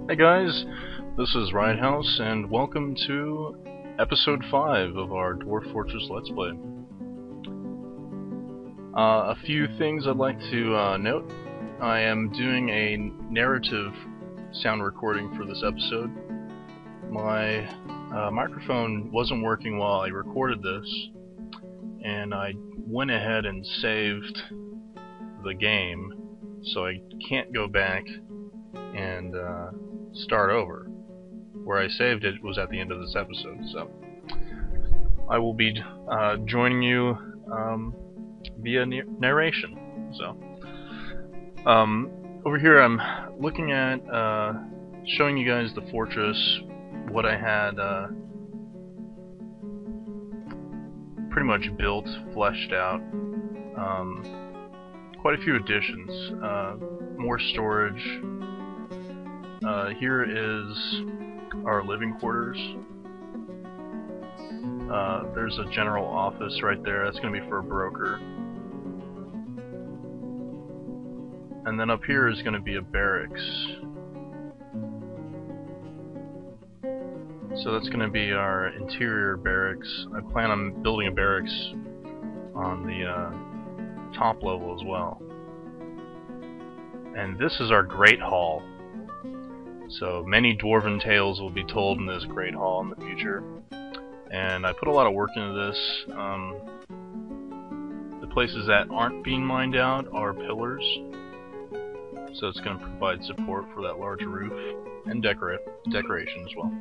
Hey guys, this is Riot House, and welcome to episode 5 of our Dwarf Fortress Let's Play. A few things I'd like to note. I am doing a narrative sound recording for this episode. My microphone wasn't working while I recorded this, and I went ahead and saved the game, so I can't go back and start over. Where I saved it was at the end of this episode, so I will be joining you via narration. So over here I'm looking at showing you guys the fortress, what I had pretty much built, fleshed out. Quite a few additions, more storage. Here is our living quarters. There's a general office right there. That's going to be for a broker. And then up here is going to be a barracks. So that's going to be our interior barracks. I plan on building a barracks on the top level as well. And this is our Great Hall. So many dwarven tales will be told in this Great Hall in the future. And I put a lot of work into this. The places that aren't being mined out are pillars. So it's going to provide support for that large roof and decoration as well.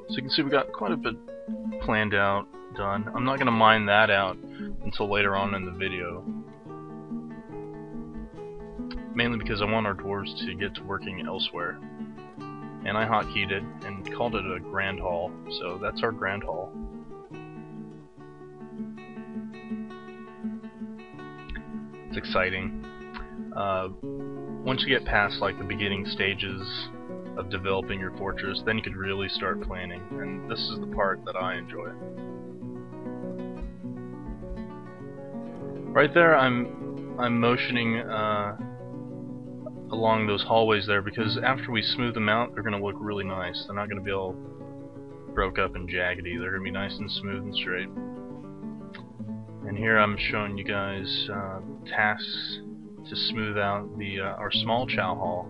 So you can see we got quite a bit planned out, done. I'm not going to mine that out until later on in the video. Mainly because I want our dwarves to get to working elsewhere. And I hotkeyed it and called it a Grand Hall, so that's our Grand Hall. It's exciting. Once you get past like the beginning stages of developing your fortress, then you could really start planning, and this is the part that I enjoy. Right there I'm motioning along those hallways there, because after we smooth them out, they're going to look really nice. They're not going to be all broke up and jaggedy. They're going to be nice and smooth and straight. And here I'm showing you guys tasks to smooth out the our small chow hall.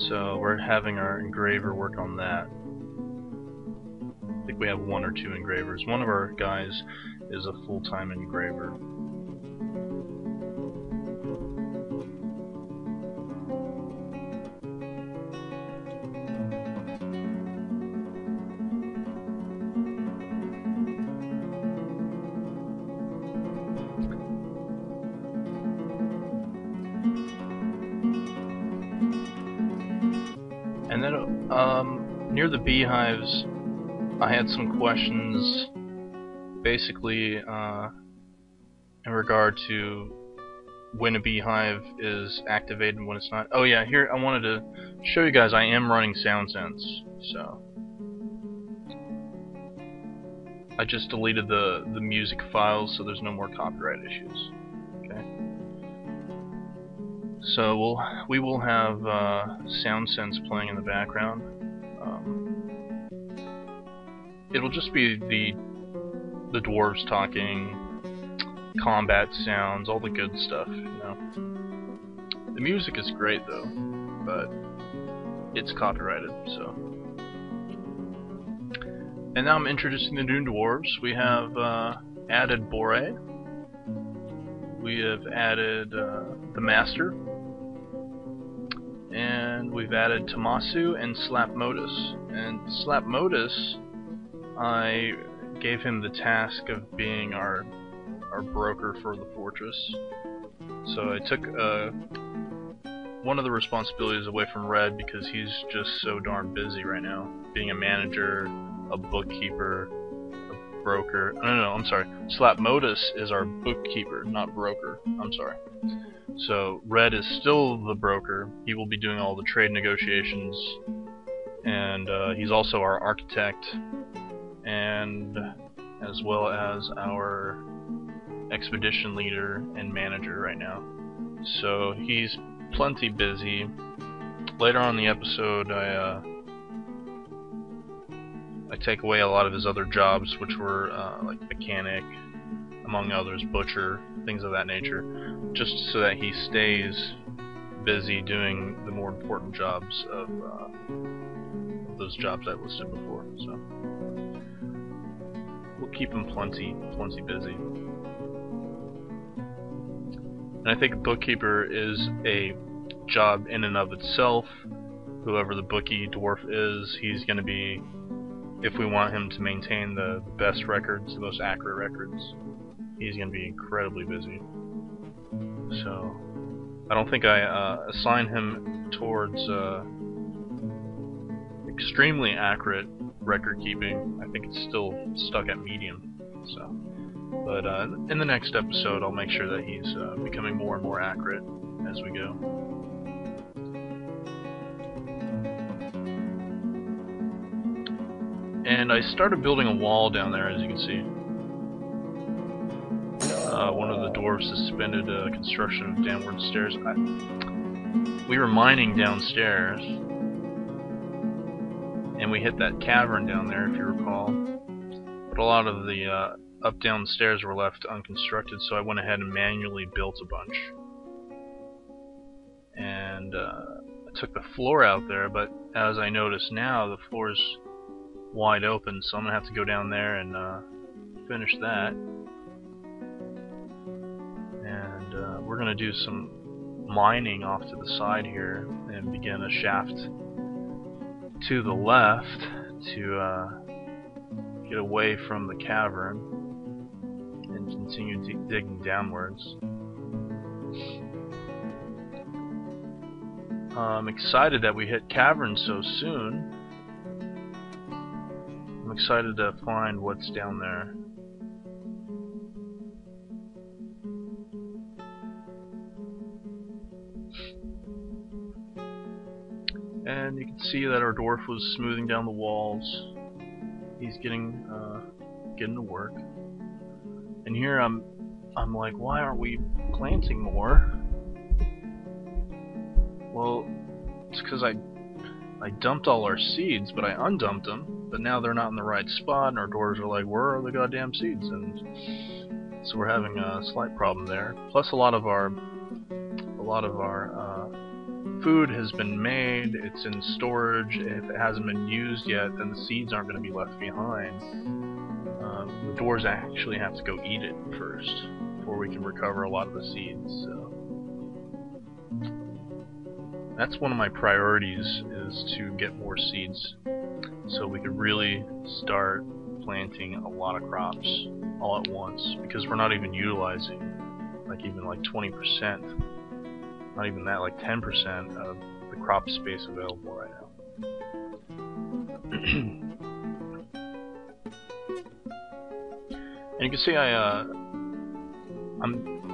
So we're having our engraver work on that. I think we have 1 or 2 engravers. One of our guys is a full-time engraver. And then near the beehives, I had some questions, basically in regard to when a beehive is activated and when it's not. Oh yeah, here I wanted to show you guys I am running SoundSense, so I just deleted the music files so there's no more copyright issues. Okay. So we will have SoundSense playing in the background. It'll just be the dwarves talking, combat sounds, all the good stuff, you know. The music is great though, but it's copyrighted, so. And now I'm introducing the new dwarves. We have added Bore. We have added the Master. And we've added Tamasu and Slapmodus. And Slapmodus, I gave him the task of being our broker for the fortress. So I took one of the responsibilities away from Red because he's just so darn busy right now, being a manager, a bookkeeper, a broker. No, I'm sorry. Slapmodus is our bookkeeper, not broker. I'm sorry. So Red is still the broker. He will be doing all the trade negotiations, and he's also our architect, and as well as our expedition leader and manager right now. So he's plenty busy. Later on in the episode, I take away a lot of his other jobs, which were like mechanic, among others, butcher, things of that nature, just so that he stays busy doing the more important jobs of those jobs I listed before. So we'll keep him plenty busy. And I think a bookkeeper is a job in and of itself. Whoever the bookie dwarf is, he's going to be, if we want him to maintain the best records, the most accurate records, he's going to be incredibly busy. So I don't think I assign him towards extremely accurate record keeping. I think it's still stuck at medium. So, but in the next episode, I'll make sure that he's becoming more and more accurate as we go. And I started building a wall down there, as you can see. One of the dwarves suspended construction of downward stairs. We were mining downstairs, and we hit that cavern down there, if you recall. But a lot of the up-down stairs were left unconstructed, so I went ahead and manually built a bunch. And I took the floor out there, but as I notice now, the floor's wide open, so I'm gonna have to go down there and finish that. And we're gonna do some mining off to the side here and begin a shaft to the left to get away from the cavern and continue digging downwards. I'm excited that we hit caverns so soon. I'm excited to find what's down there. And you can see that our dwarf was smoothing down the walls. He's getting to work. And here I'm like, why aren't we planting more? Well, it's because I dumped all our seeds, but I undumped them. But now they're not in the right spot, and our dwarves are like, where are the goddamn seeds? And so we're having a slight problem there. Plus, a lot of our food has been made. It's in storage. If it hasn't been used yet, then the seeds aren't going to be left behind. The dwarves actually have to go eat it first before we can recover a lot of the seeds. So that's one of my priorities, is to get more seeds, so we could really start planting a lot of crops all at once, because we're not even utilizing even 20%, not even that, like 10% of the crop space available right now. And you can see I'm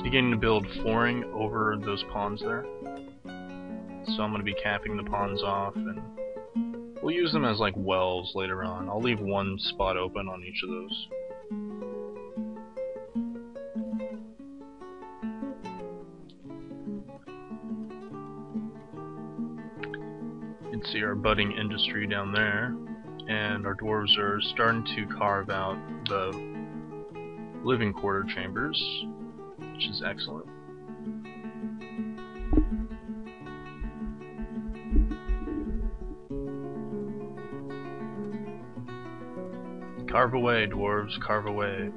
beginning to build flooring over those ponds there. So I'm going to be capping the ponds off, and we'll use them as like wells later on. I'll leave one spot open on each of those. You can see our budding industry down there, and our dwarves are starting to carve out the living quarter chambers, which is excellent. Carve away, dwarves, carve away.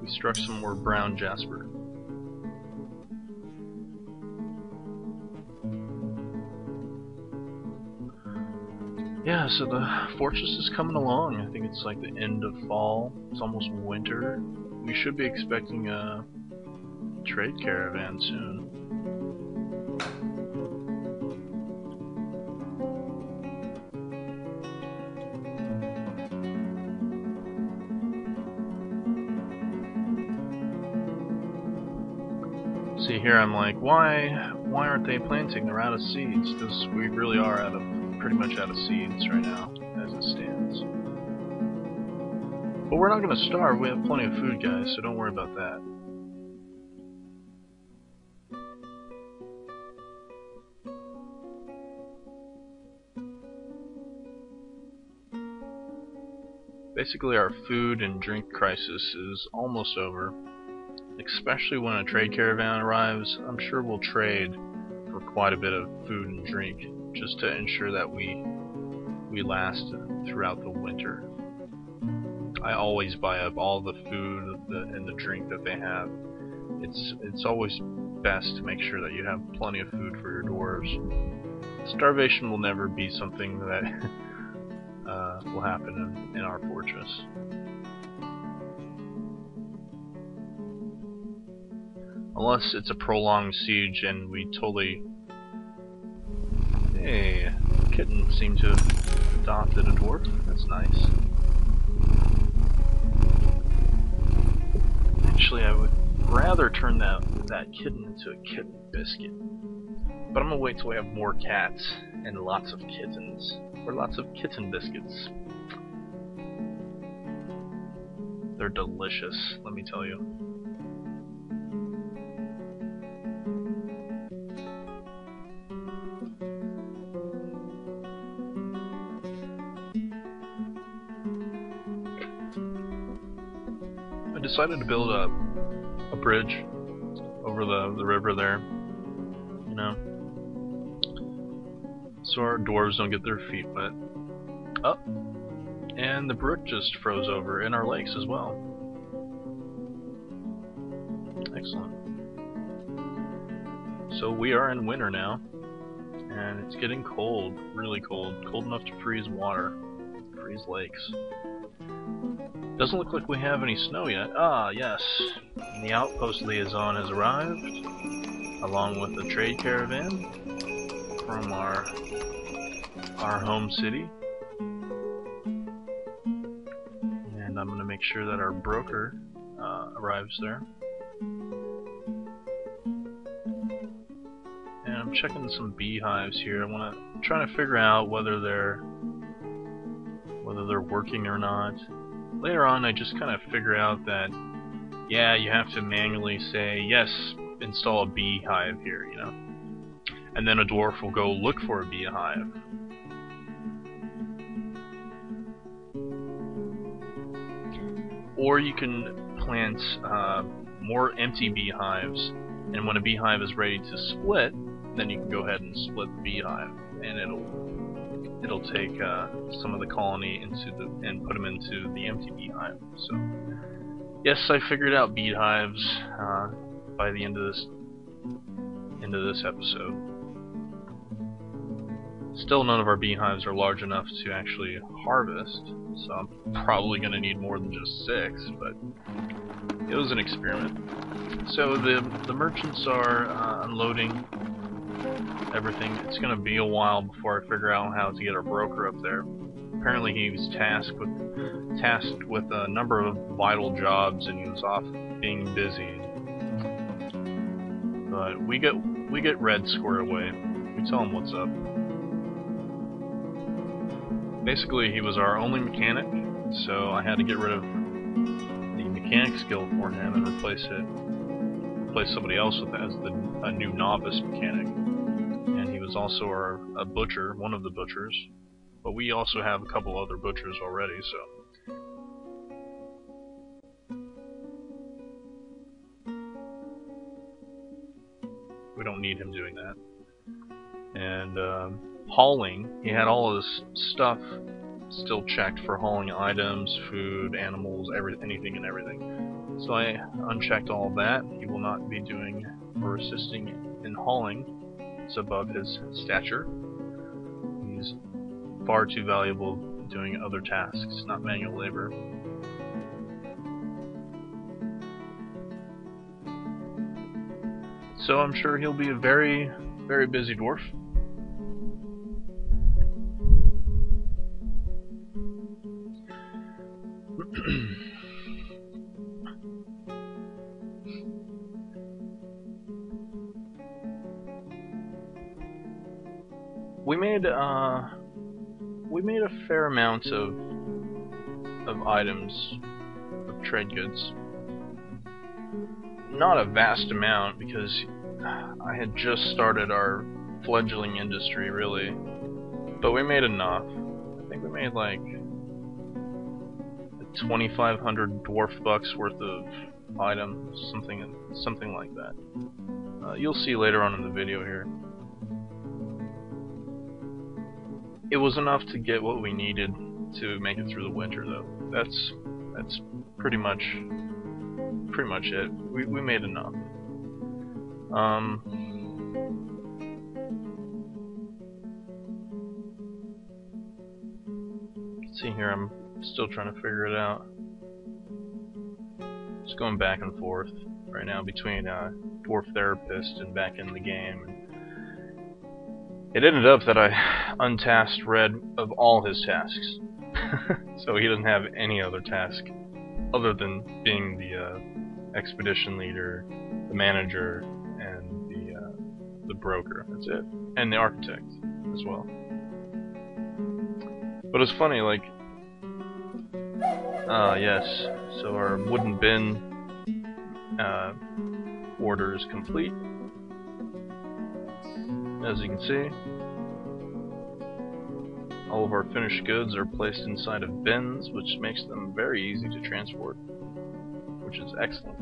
We struck some more brown jasper. Yeah, so the fortress is coming along. I think it's like the end of fall. It's almost winter. We should be expecting a trade caravan soon. See here, I'm like, why aren't they planting? They're out of seeds, because we really are pretty much out of seeds right now, as it stands. But we're not gonna starve. We have plenty of food, guys, so don't worry about that. Basically, our food and drink crisis is almost over. Especially when a trade caravan arrives, I'm sure we'll trade for quite a bit of food and drink, just to ensure that we last throughout the winter. I always buy up all the food and the drink that they have. It's always best to make sure that you have plenty of food for your dwarves. Starvation will never be something that will happen in our fortress. Unless it's a prolonged siege and we totally... Hey, kitten seemed to have adopted a dwarf. That's nice. Actually, I would rather turn that kitten into a kitten biscuit. But I'm gonna wait till we have more cats and lots of kittens. Or lots of kitten biscuits. They're delicious, let me tell you. I decided to build a bridge over the river there, you know, so our dwarves don't get their feet wet. Oh, and the brook just froze over in our lakes as well. Excellent. So we are in winter now, and it's getting cold, really cold, cold enough to freeze water, freeze lakes. Doesn't look like we have any snow yet. Ah, yes. The outpost liaison has arrived, along with the trade caravan from our home city. And I'm going to make sure that our broker arrives there. And I'm checking some beehives here. I'm trying to figure out whether they're working or not. Later on, I just kind of figure out that, yeah, you have to manually say, yes, install a beehive here, you know? And then a dwarf will go look for a beehive. Or you can plant more empty beehives, and when a beehive is ready to split, then you can go ahead and split the beehive, and it'll take some of the colony and put them into the empty beehive. So, yes, I figured out beehives by the end of this episode. Still, none of our beehives are large enough to actually harvest, so I'm probably going to need more than just 6, but it was an experiment. So the merchants are unloading everything. It's going to be a while before I figure out how to get our broker up there. Apparently he was tasked with a number of vital jobs, and he was off being busy. But we get Red squared away. We tell him what's up. Basically, he was our only mechanic, so I had to get rid of the mechanic skill for him and replace somebody else with as a new novice mechanic. And he was also a butcher, one of the butchers, but we also have a couple other butchers already, so. We don't need him doing that. And hauling, he had all of his stuff still checked for hauling items, food, animals, anything and everything. So I unchecked all of that. He will not be doing or assisting in hauling. It's above his stature. He's far too valuable doing other tasks, not manual labor. So I'm sure he'll be a very, very busy dwarf. made a fair amount of items of trade goods. Not a vast amount because I had just started our fledgling industry, really, but we made enough. I think we made like 2,500 dwarf bucks worth of items, something like that. You'll see later on in the video here. It was enough to get what we needed to make it through the winter, though. That's pretty much it. We made enough. Let's see here. I'm still trying to figure it out. Just going back and forth right now between Dwarf Therapist and back in the game. It ended up that I untasked Red of all his tasks, so he doesn't have any other task other than being the expedition leader, the manager, and the broker. That's it, and the architect as well. But it's funny, like, yes. So our wooden bin order is complete. As you can see, all of our finished goods are placed inside of bins, which makes them very easy to transport, which is excellent.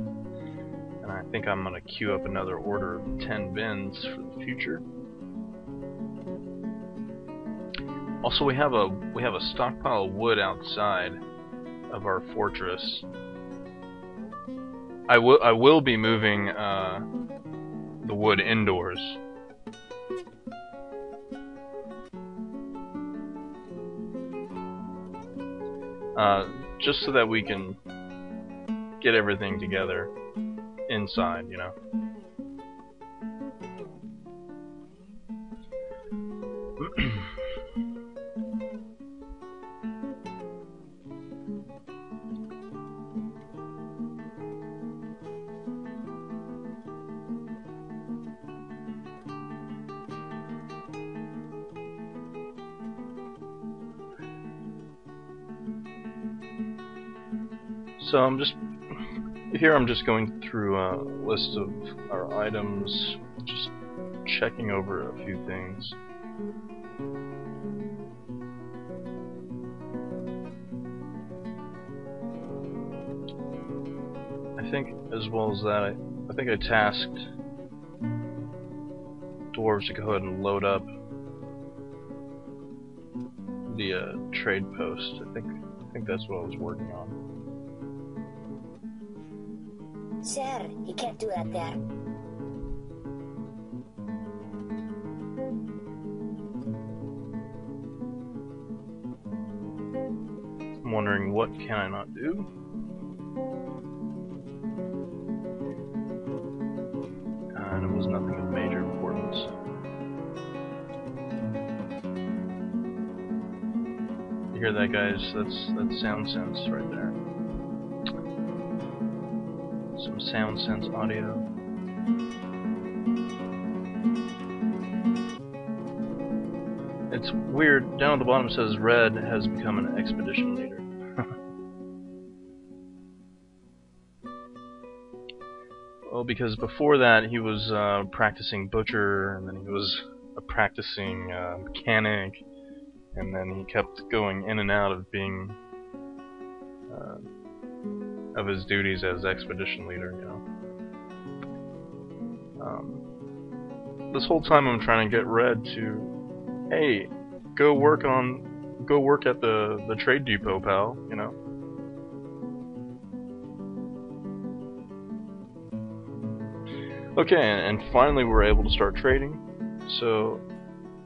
And I think I'm going to queue up another order of 10 bins for the future. Also, we have a stockpile of wood outside of our fortress. I will be moving the wood indoors. Just so that we can get everything together inside, you know. So I'm just going through a list of our items, just checking over a few things. I think, as well as that, I think I tasked dwarves to go ahead and load up the trade post. I think that's what I was working on. Sir, you can't do that there. I'm wondering, what can I not do? And it was nothing of major importance. You hear that, guys? That's sound sense right there. Some sound sense audio. It's weird. Down at the bottom it says Red has become an expedition leader. Well, because before that he was practicing butcher, and then he was a practicing mechanic, and then he kept going in and out of being of his duties as expedition leader, you know. This whole time I'm trying to get Red to, hey, go work at the trade depot, pal, you know. Okay, and finally we're able to start trading. So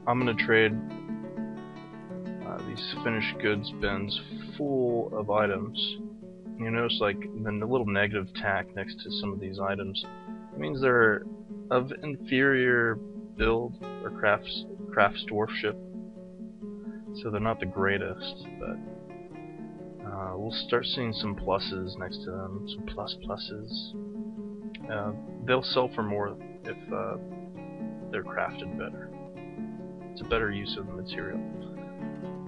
I'm gonna trade these finished goods bins full of items. You notice, like, the little negative tack next to some of these items. It means they're of inferior build or crafts dwarfship, so they're not the greatest. But we'll start seeing some pluses next to them, some pluses. They'll sell for more if they're crafted better. it's a better use of the material.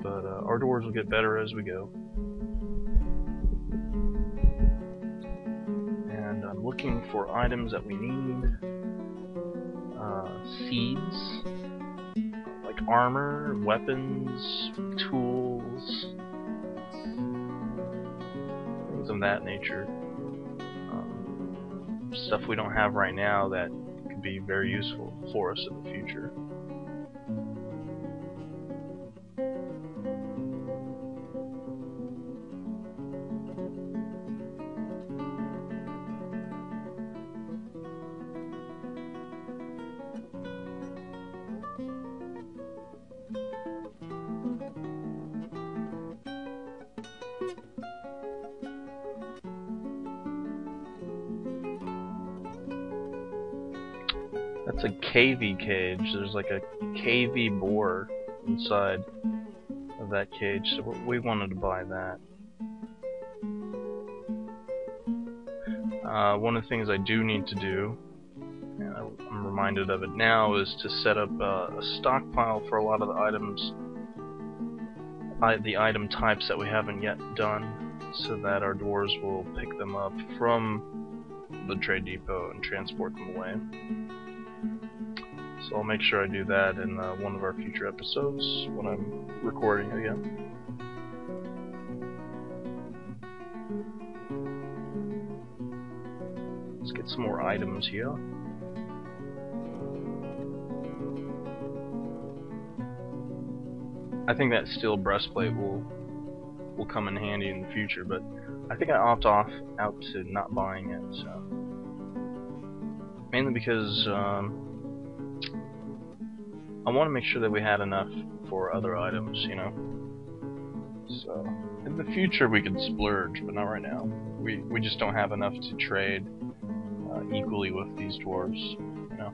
But our dwarves will get better as we go. And I'm looking for items that we need. Seeds, like armor, weapons, tools, things of that nature. Stuff we don't have right now that could be very useful for us in the future. That's a KV cage. There's like a KV boar inside of that cage, so we wanted to buy that. One of the things I do need to do, and I'm reminded of it now, is to set up a stockpile for a lot of the items, the item types that we haven't yet done, so that our dwarves will pick them up from the trade depot and transport them away. So I'll make sure I do that in one of our future episodes when I'm recording again. Let's get some more items here. I think that steel breastplate will come in handy in the future, but I think I opt out to not buying it. So mainly because I want to make sure that we had enough for other items, you know. So in the future we could splurge, but not right now. We just don't have enough to trade equally with these dwarves, you know.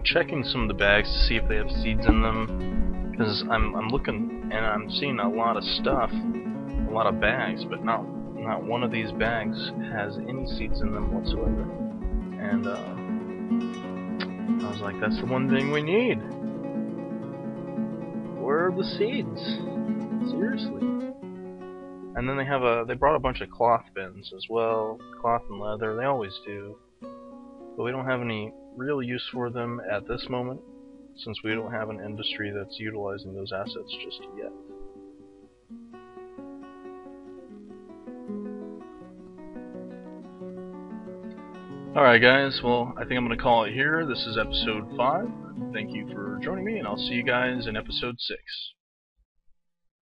Checking some of the bags to see if they have seeds in them, because I'm looking and I'm seeing a lot of stuff, a lot of bags, but not one of these bags has any seeds in them whatsoever. And I was like, that's the one thing we need. Where are the seeds? Seriously. And then they brought a bunch of cloth bins as well, cloth and leather. They always do, but we don't have any real use for them at this moment, since we don't have an industry that's utilizing those assets just yet. Alright guys, well, I think I'm going to call it here. This is episode 5. Thank you for joining me, and I'll see you guys in episode 6.